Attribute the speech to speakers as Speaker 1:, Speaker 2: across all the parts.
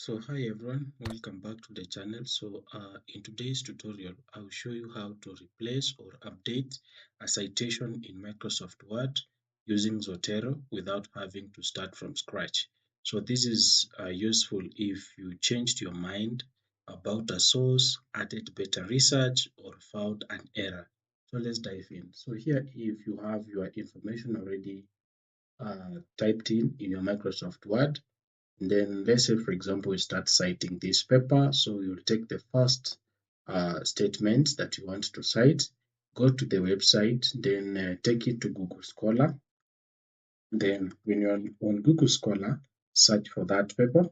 Speaker 1: So hi everyone, welcome back to the channel. In today's tutorial, I'll show you how to replace or update a citation in Microsoft Word using Zotero without having to start from scratch. So this is useful if you changed your mind about a source, added better research, or found an error. So let's dive in. So here, if you have your information already typed in your Microsoft Word, then let's say, for example, we start citing this paper. So you'll take the first statement that you want to cite, go to the website, then take it to Google Scholar. Then when you're on Google Scholar, search for that paper.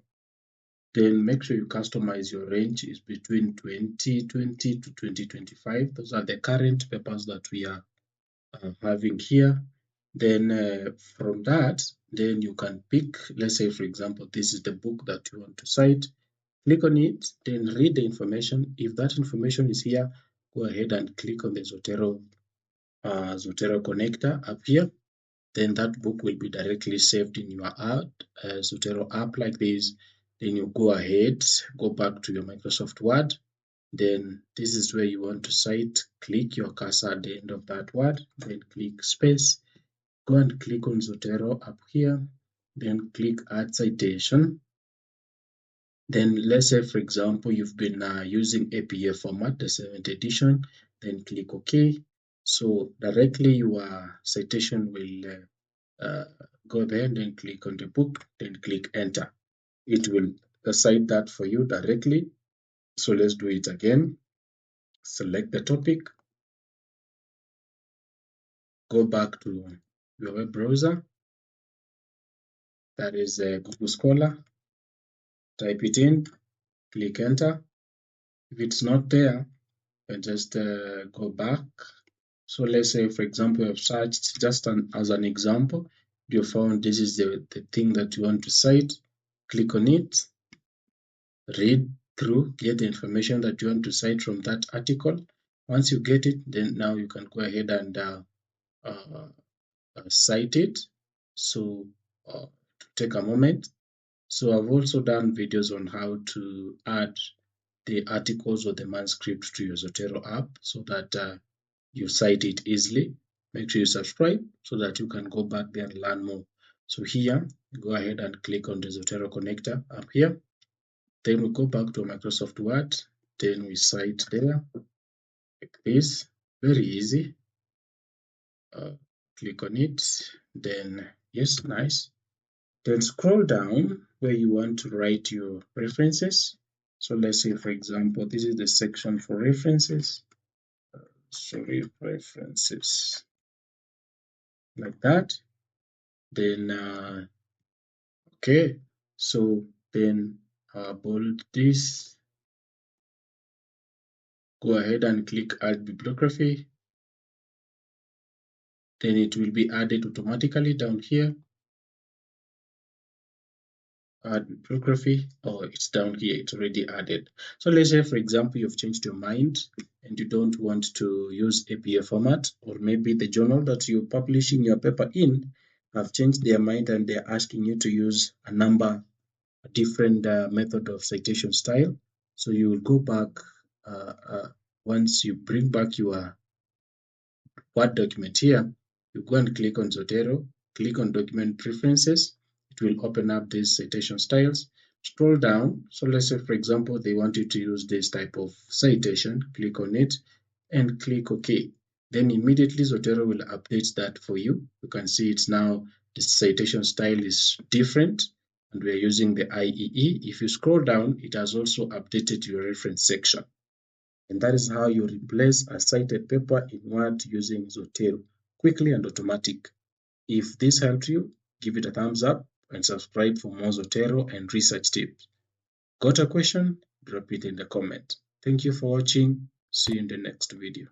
Speaker 1: Then make sure you customize your range is between 2020 to 2025. Those are the current papers that we are having here. Then from that, then you can pick, let's say, for example, this is the book that you want to cite. Click on it, then read the information. If that information is here, go ahead and click on the Zotero connector up here. Then that book will be directly saved in your Zotero app like this. Then you go ahead, go back to your Microsoft Word. Then this is where you want to cite. Click your cursor at the end of that word, then click space. Go and click on Zotero up here, then click Add Citation. Then let's say, for example, you've been using APA format, the 7th edition, then click OK. So directly your citation will go there, and then click on the book, then click Enter. It will cite that for you directly. So let's do it again. Select the topic, go back to your web browser, that is Google Scholar, type it in, click Enter. If it's not there, then just go back. So let's say, for example, you have searched just as an example, you found this is the thing that you want to cite. Click on it, read through, get the information that you want to cite from that article. Once you get it, then now you can go ahead and cite it. So take a moment. So I've also done videos on how to add the articles or the manuscript to your Zotero app so that you cite it easily. Make sure you subscribe so that you can go back there and learn more. So here, go ahead and click on the Zotero connector up here. Then we go back to Microsoft Word. Then we cite there like this. Very easy. Click on it. Then, yes, nice. Then scroll down where you want to write your references. So let's say, for example, this is the section for references. References. Like that. Then, okay. So then bold this. Go ahead and click Add Bibliography. Then it will be added automatically down here. Add bibliography, it's down here, it's already added. So let's say, for example, you've changed your mind and you don't want to use APA format, or maybe the journal that you're publishing your paper in have changed their mind and they're asking you to use a different method of citation style. So you will go back, once you bring back your Word document here, you go and click on Zotero, click on Document Preferences. It will open up these citation styles. Scroll down. So let's say, for example, they want you to use this type of citation. Click on it and click OK. Then immediately Zotero will update that for you. You can see it's now the citation style is different and we are using the IEE. If you scroll down, it has also updated your reference section. And that is how you replace a cited paper in Word using Zotero, quickly and automatic. If this helped you, give it a thumbs up and subscribe for more Zotero and research tips. Got a question? Drop it in the comment. Thank you for watching. See you in the next video.